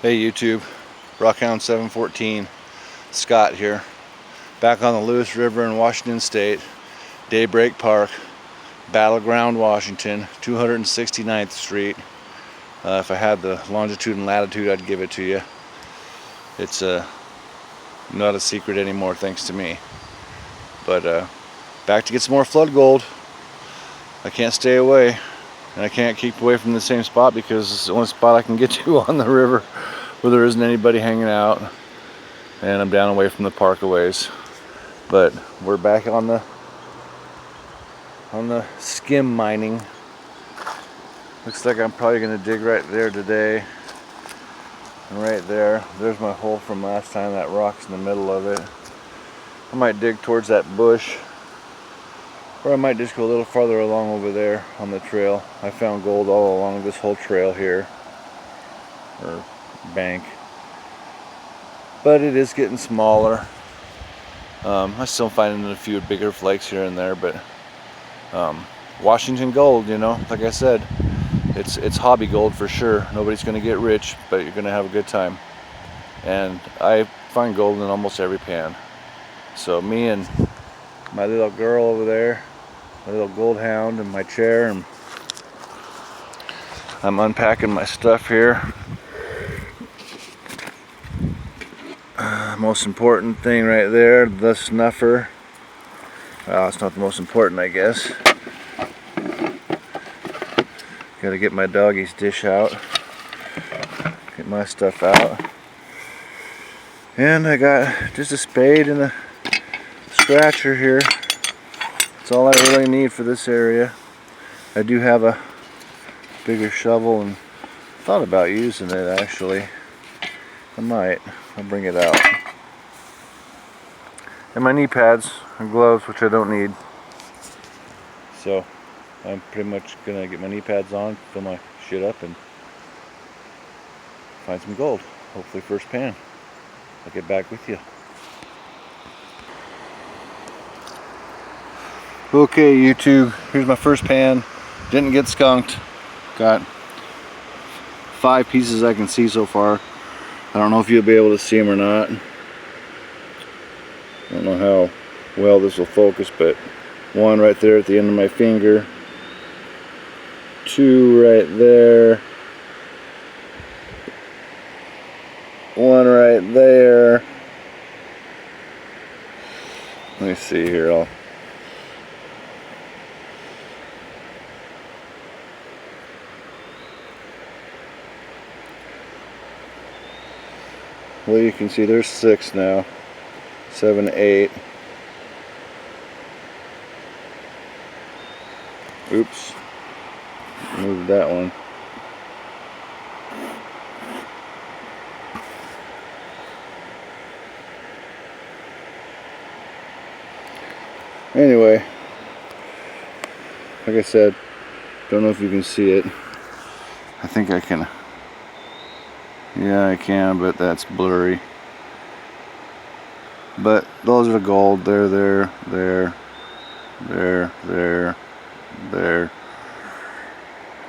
Hey YouTube, Rockhound 714, Scott here, back on the Lewis River in Washington State, Daybreak Park, Battleground, Washington, 269th Street. If I had the longitude and latitude, I'd give it to you. It's not a secret anymore, thanks to me. But back to get some more flood gold. I can't stay away, and I can't keep away from the same spot because it's the only spot I can get to on the river where there isn't anybody hanging out, and I'm down away from the park a ways. But we're back on the skim mining. Looks like I'm probably going to dig right there today, and right there's my hole from last time. That rock's in the middle of it. I might dig towards that bush, or I might just go a little farther along over there on the trail. I found gold all along this whole trail here, or bank, but it is getting smaller. I'm still finding a few bigger flakes here and there, but Washington gold, you know, like I said, it's hobby gold for sure. Nobody's going to get rich, but you're going to have a good time. And I find gold in almost every pan. So me and my little girl over there, my little gold hound, in my chair, and I'm unpacking my stuff here. Most important thing right there, the snuffer. Well, it's not the most important, I guess. Gotta get my doggy's dish out, get my stuff out, and I got just a spade and a scratcher here. That's all I really need for this area. I do have a bigger shovel and thought about using it actually. I might. I'll bring it out. And my knee pads and gloves, which I don't need. So I'm pretty much gonna get my knee pads on, fill my shit up, and find some gold. Hopefully first pan. I'll get back with you. Okay YouTube, here's my first pan. Didn't get skunked. Got 5 pieces I can see so far. I don't know if you'll be able to see them or not. I don't know how well this will focus, but 1 right there at the end of my finger, 2 right there, 1 right there. Let me see here. Well, you can see there's 6 now. 7, 8. Oops. Moved that one. Anyway, like I said, don't know if you can see it. I think I can. Yeah, I can, but that's blurry. But those are gold. There, there, there, there, there, there.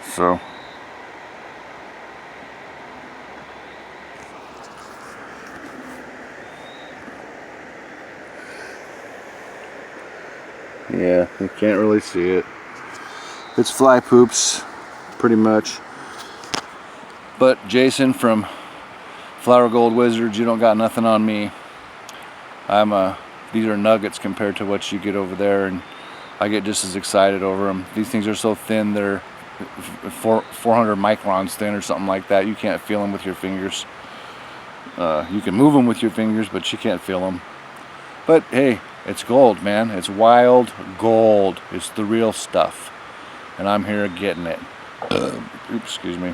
So yeah, you can't really see it. It's fly poops, pretty much. But Jason from Flower Gold Wizards, you don't got nothing on me. These are nuggets compared to what you get over there, and I get just as excited over them. These things are so thin, they're 400 microns thin or something like that. You can't feel them with your fingers. You can move them with your fingers, but you can't feel them. But hey, it's gold, man. It's wild gold. It's the real stuff, and I'm here getting it. Oops, excuse me.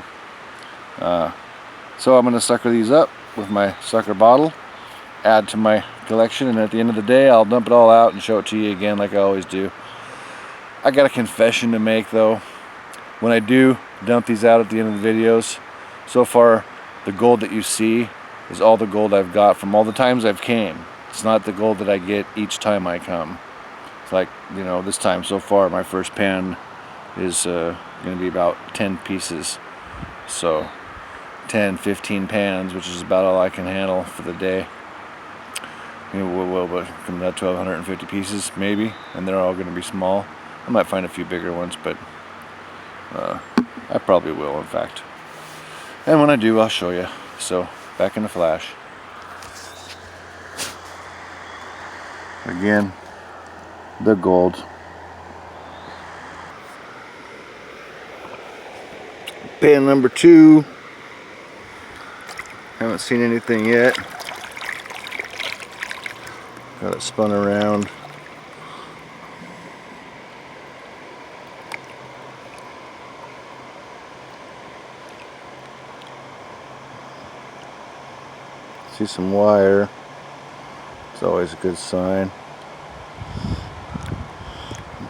So I'm going to sucker these up with my sucker bottle, add to my collection, and at the end of the day I'll dump it all out and show it to you again like I always do. I got a confession to make though. When I do dump these out at the end of the videos, so far the gold that you see is all the gold I've got from all the times I've came. It's not the gold that I get each time I come. It's like, you know, this time so far my first pan is going to be about 10 pieces. So 10, 15 pans, which is about all I can handle for the day. But come out to 150 pieces maybe, and they're all going to be small. I might find a few bigger ones, but I probably will, in fact. And when I do, I'll show you. So, back in the flash. Again, the gold. Pan number 2. Haven't seen anything yet. Got it spun around. See some wire. It's always a good sign.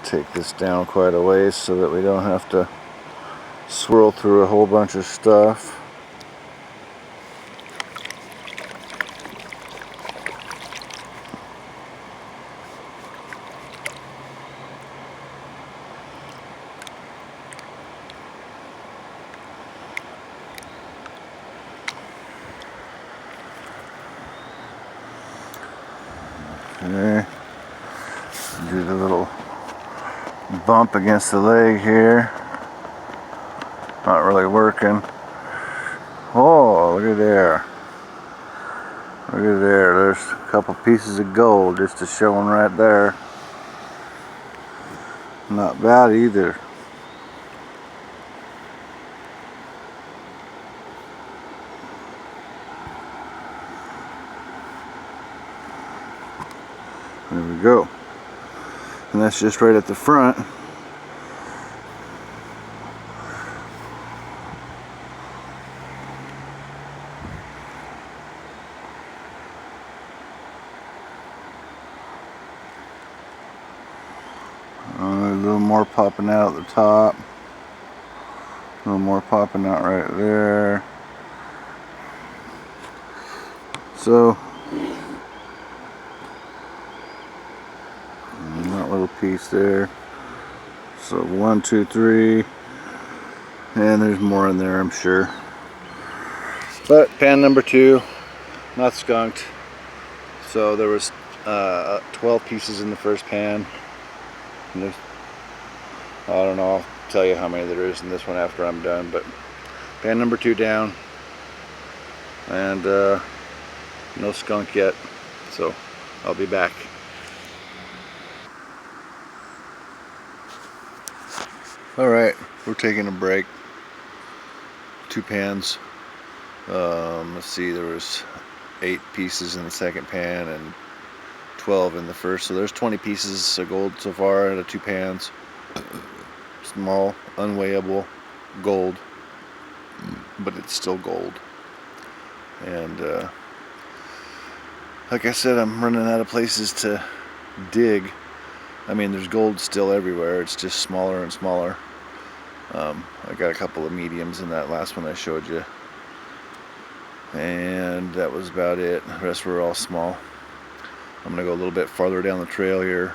Take this down quite a ways so that we don't have to swirl through a whole bunch of stuff. Okay. Do the little bump against the leg here. Not really working. Oh, look at there. Look at there. There's a couple pieces of gold just showing right there. Not bad either. There we go. And that's just right at the front. A little more popping out at the top. A little more popping out right there. So, that little piece there. So 1, 2, 3, and there's more in there, I'm sure. But pan number 2, not skunked. So there was 12 pieces in the first pan. And there's, I don't know, I'll tell you how many there is in this one after I'm done. But pan number 2 down, and no skunk yet. So I'll be back. Alright, we're taking a break. 2 pans. Let's see, there was 8 pieces in the second pan and 12 in the first. So there's 20 pieces of gold so far out of 2 pans. Small, unweighable gold. But it's still gold. And like I said, I'm running out of places to dig. I mean, there's gold still everywhere. It's just smaller and smaller. I got a couple of mediums in that last one I showed you. And that was about it. The rest were all small. I'm going to go a little bit farther down the trail here.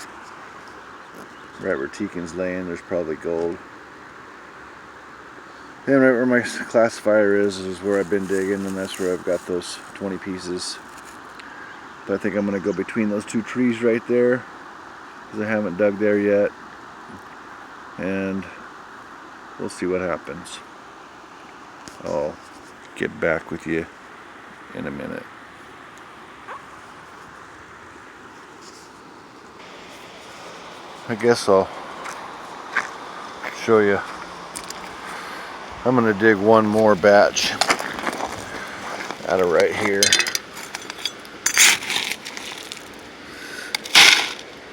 Right where Tekin's laying, there's probably gold. And right where my classifier is where I've been digging, and that's where I've got those 20 pieces. But I think I'm going to go between those 2 trees right there, because I haven't dug there yet. And we'll see what happens. I'll get back with you in a minute. I guess I'll show you. I'm going to dig one more batch out of right here.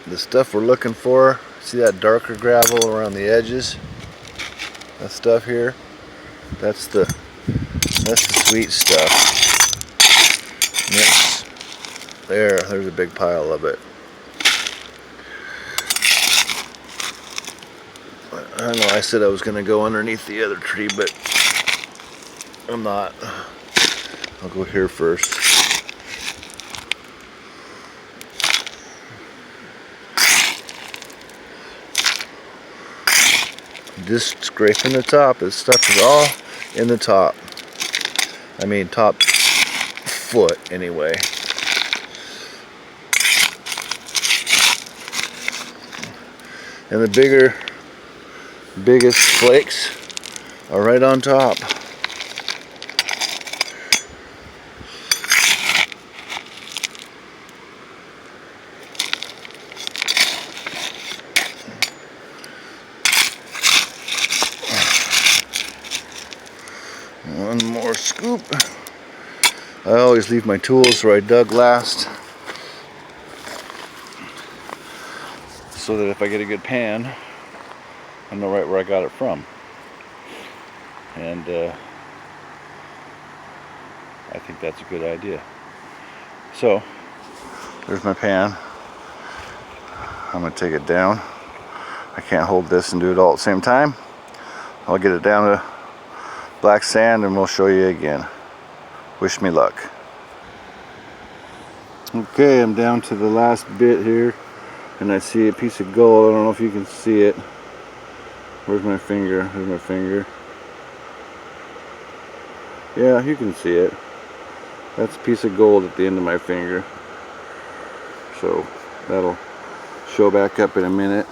The stuff we're looking for, see that darker gravel around the edges? That stuff here, that's the sweet stuff. Yes. There's a big pile of it. I know I said I was going to go underneath the other tree, but I'm not. I'll go here first. Just scraping the top. This stuff is all in the top. I mean top foot anyway. And the biggest flakes are right on top. One more scoop. I always leave my tools where I dug last, so that if I get a good pan, I know right where I got it from. And I think that's a good idea. So, there's my pan. I'm going to take it down. I can't hold this and do it all at the same time. I'll get it down to black sand and we'll show you again. Wish me luck. Okay, I'm down to the last bit here and I see a piece of gold. I don't know if you can see it. Where's my finger? There's my finger. Yeah, you can see it. That's a piece of gold at the end of my finger. So that'll show back up in a minute.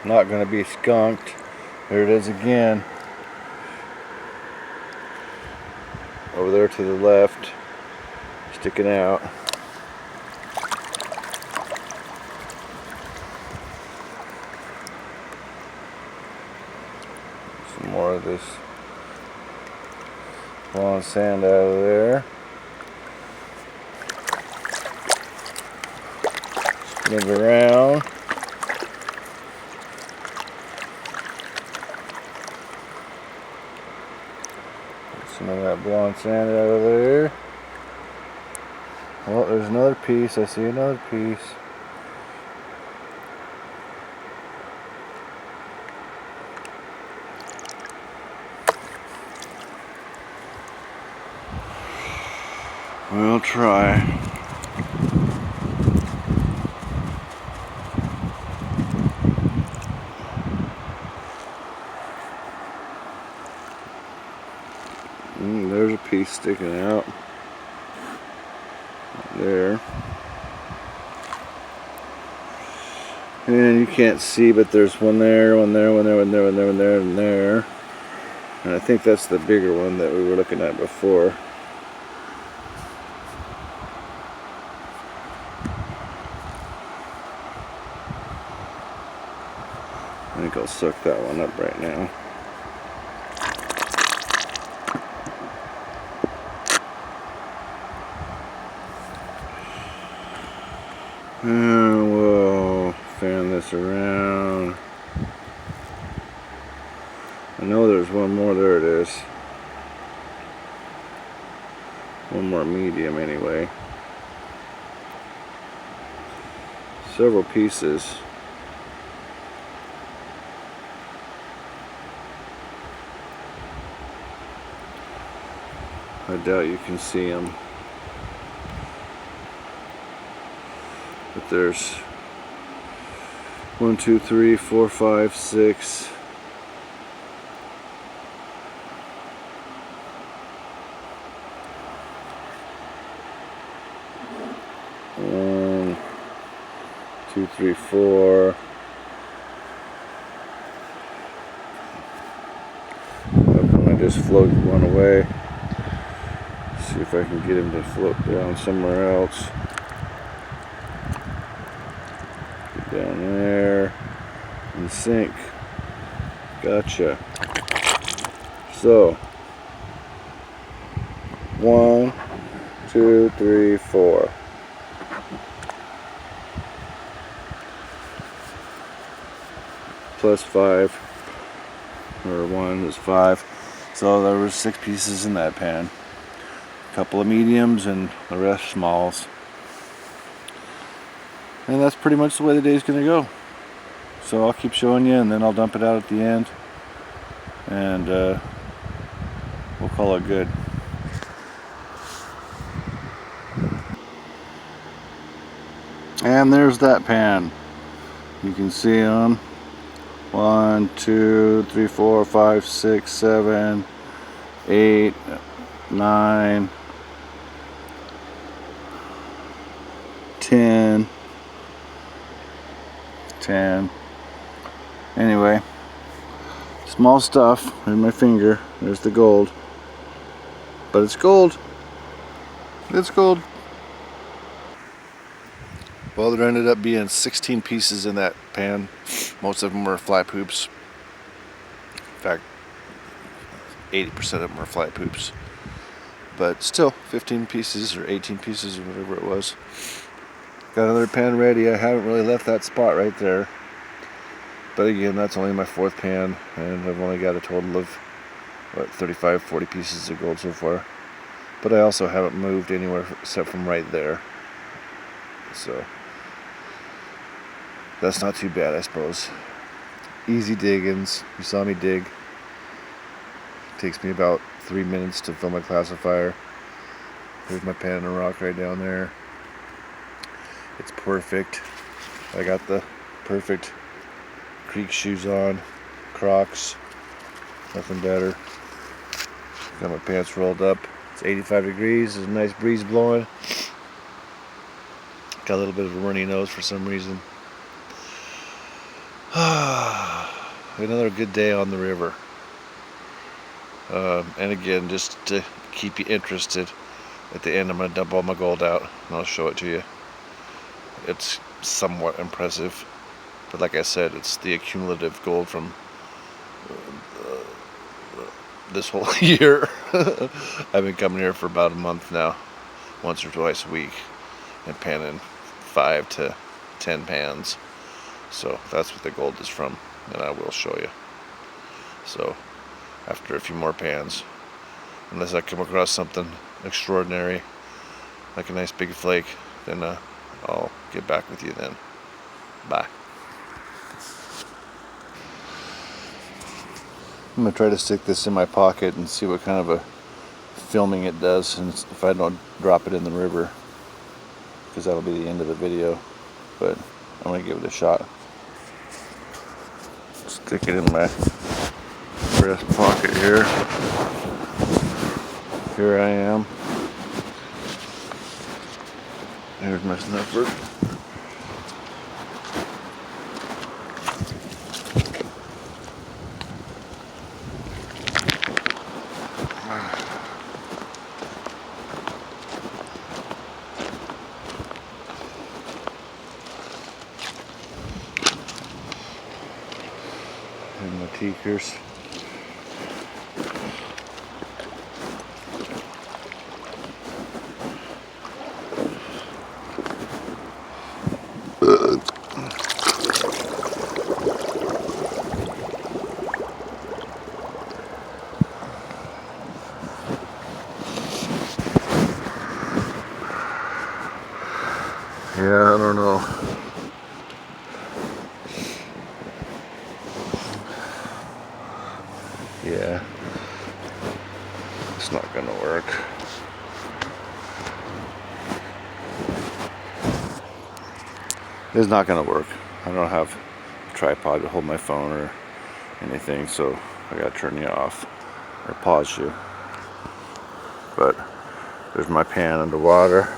Not going to be skunked. There it is again. Over there to the left, sticking out. Some more of this blonde sand out of there. Spin it around. Some of that blonde sand out of there. Well, there's another piece. I see another piece. We'll try. There's a piece sticking out there, and you can't see, but there's one there, one there, one there, one there, one there, one there, and there. And I think that's the bigger one that we were looking at before. I think I'll suck that one up right now. And we'll fan this around. I know there's one more. There it is. One more medium anyway. Several pieces. I doubt you can see them. But there's 1, 2, 3, 4, 5, 6. One, 2, 3, 4. I just floated one away. See if I can get him to float down somewhere else. Get down there and sink. Gotcha. So 1, 2, 3, 4. Plus 5, or 1 is 5. So there was 6 pieces in that pan. A couple of mediums and the rest smalls. And that's pretty much the way the day's gonna go. So I'll keep showing you and then I'll dump it out at the end. And we'll call it good. And there's that pan. You can see them. 1, 2, 3, 4, 5, 6, 7, 8, 9, 10. Anyway, small stuff. There's my finger. There's the gold. But it's gold. It's gold. Well, there ended up being 16 pieces in that pan. Most of them were fly poops. In fact, 80% of them were fly poops. But still, 15 pieces or 18 pieces or whatever it was. Got another pan ready. I haven't really left that spot right there. But again, that's only my 4th pan, and I've only got a total of, what, 35, 40 pieces of gold so far. But I also haven't moved anywhere except from right there. So that's not too bad, I suppose. Easy diggings. You saw me dig. It takes me about 3 minutes to fill my classifier. There's my pan and rock right down there. It's perfect. I got the perfect creek shoes on, Crocs, nothing better. Got my pants rolled up. It's 85 degrees. There's a nice breeze blowing. Got a little bit of a runny nose for some reason. Another good day on the river. And again, just to keep you interested, at the end I'm going to dump all my gold out and I'll show it to you. It's somewhat impressive, but like I said, it's the accumulative gold from this whole year. I've been coming here for about a month now, once or twice a week, and panning 5 to 10 pans. So that's what the gold is from, and I will show you. So after a few more pans, unless I come across something extraordinary like a nice big flake, then I'll get back with you then. Bye. I'm going to try to stick this in my pocket and see what kind of a filming it does, and if I don't drop it in the river, because that'll be the end of the video. But I'm going to give it a shot. Stick it in my breast pocket here. Here I am. Here's my snuffer. And my teakers. Yeah, I don't know. Yeah, it's not gonna work. It's not gonna work. I don't have a tripod to hold my phone or anything, so I gotta turn you off or pause you. But there's my pan underwater,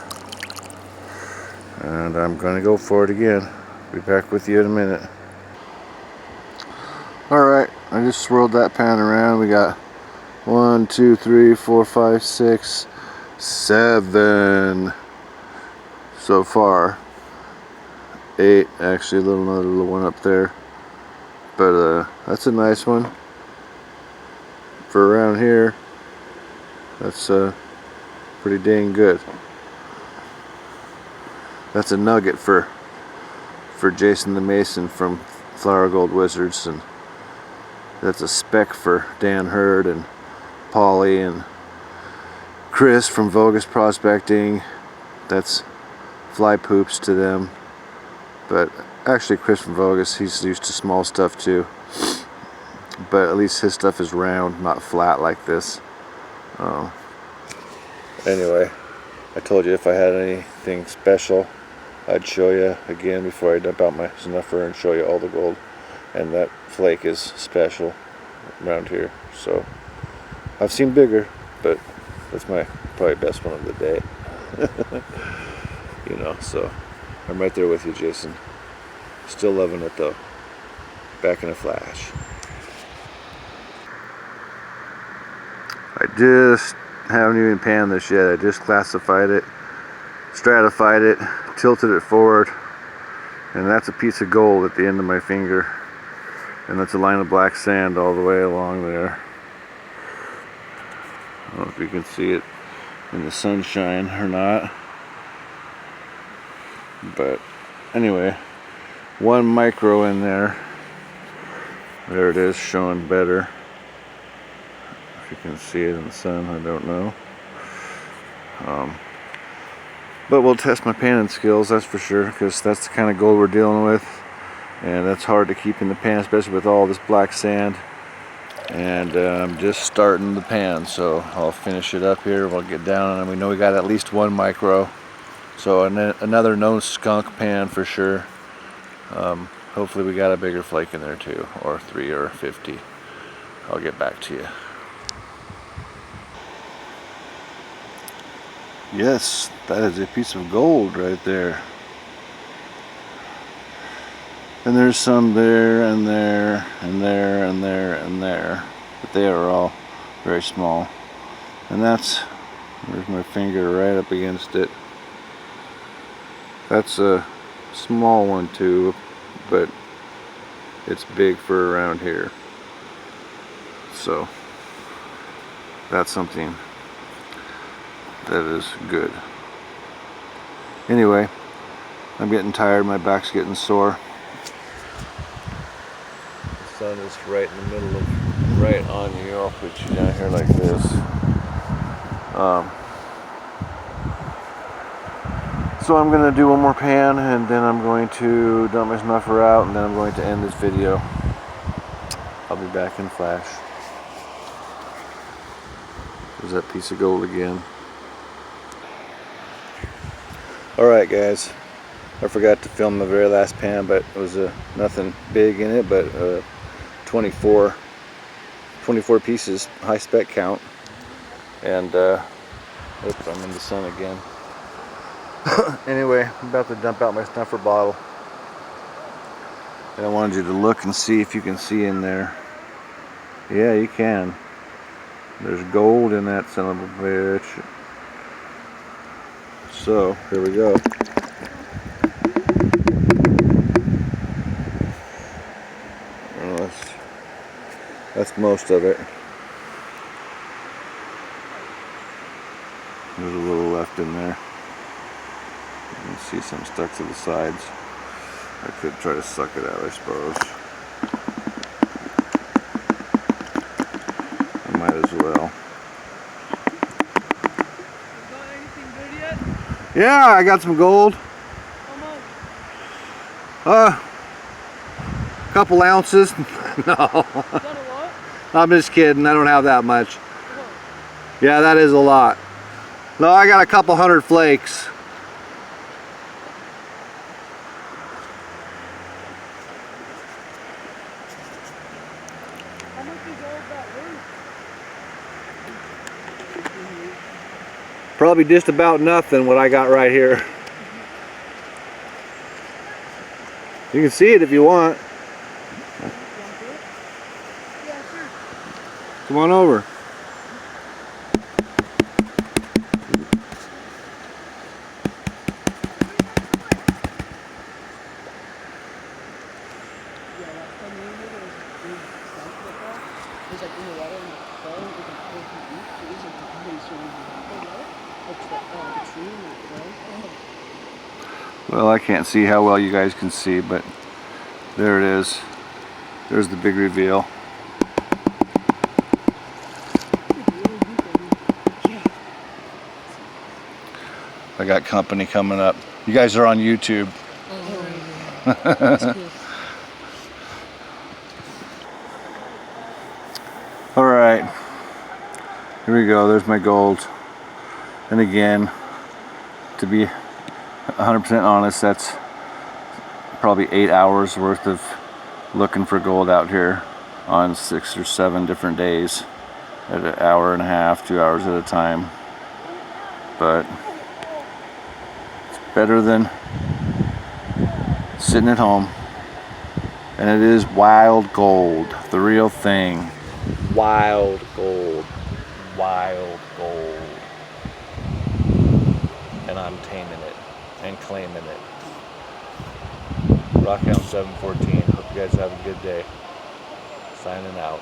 and I'm gonna go for it again. Be back with you in a minute. Alright, I just swirled that pan around. We got 1, 2, 3, 4, 5, 6, 7 so far. 8, actually, another little one up there. But that's a nice one for around here. That's pretty dang good. That's a nugget for Jason the Mason from Flower Gold Wizards, and that's a speck for Dan Hurd and Polly and Chris from Vogus Prospecting. That's fly poops to them. But actually, Chris from Vogus, he's used to small stuff too. But at least his stuff is round, not flat like this. Anyway, I told you if I had anything special, I'd show you again before I dump out my snuffer and show you all the gold. And that flake is special around here. So I've seen bigger, but that's my probably best one of the day. You know, so I'm right there with you, Jason. Still loving it though. Back in a flash. I just haven't even panned this yet. I just classified it, stratified it, tilted it forward, and that's a piece of gold at the end of my finger. And that's a line of black sand all the way along there. I don't know if you can see it in the sunshine or not. But anyway, 1 micro in there. There it is, showing better. If you can see it in the sun, I don't know. But we'll test my panning skills, that's for sure, because that's the kind of gold we're dealing with. And that's hard to keep in the pan, especially with all this black sand. And I'm just starting the pan, so I'll finish it up here. We'll get down, and we know we got at least 1 micro. So another no skunk pan for sure. Hopefully we got a bigger flake in there too, or 3 or 50. I'll get back to you. Yes, that is a piece of gold right there. And there's some there and there and there and there and there, but they are all very small. And there's my finger right up against it. That's a small one too, but it's big for around here. So that's something that is good. Anyway, I'm getting tired, my back's getting sore. The sun is right in the middle of, right on you. I'll put you down here like this. So I'm going to do 1 more pan, and then I'm going to dump my snuffer out, and then I'm going to end this video. I'll be back in a flash. There's that piece of gold again. Alright guys, I forgot to film the very last pan, but it was nothing big in it, but 24 pieces, high spec count. And oops, I'm in the sun again. Anyway, I'm about to dump out my snuffer bottle, and I wanted you to look and see if you can see in there. Yeah, you can. There's gold in that son of a bitch. So here we go. Well, that's most of it. There's a little left in there. You can see some stuck to the sides. I could try to suck it out, I suppose. I might as well. Got anything good yet? Yeah, I got some gold. How much? Couple ounces. No. Is that a lot? I'm just kidding. I don't have that much. Yeah, that is a lot. No, I got a couple 100 flakes. How much is all that worth? Probably just about nothing what I got right here. You can see it if you want. Yeah, sure. Come on over. It's like in the water and the fall, it can pull from deep. So it's like really so the tree and the ground. Well, I can't see how well you guys can see, but there it is. There's the big reveal. I got company coming up. You guys are on YouTube. Oh, that's cool. All right, here we go. There's my gold. And again, to be 100% honest, that's probably 8 hours worth of looking for gold out here on 6 or 7 different days at an hour and a half, 2 hours at a time. But it's better than sitting at home. And it is wild gold, the real thing. Wild gold. Wild gold. And I'm taming it and claiming it. Rockhound 714. Hope you guys have a good day. Signing out.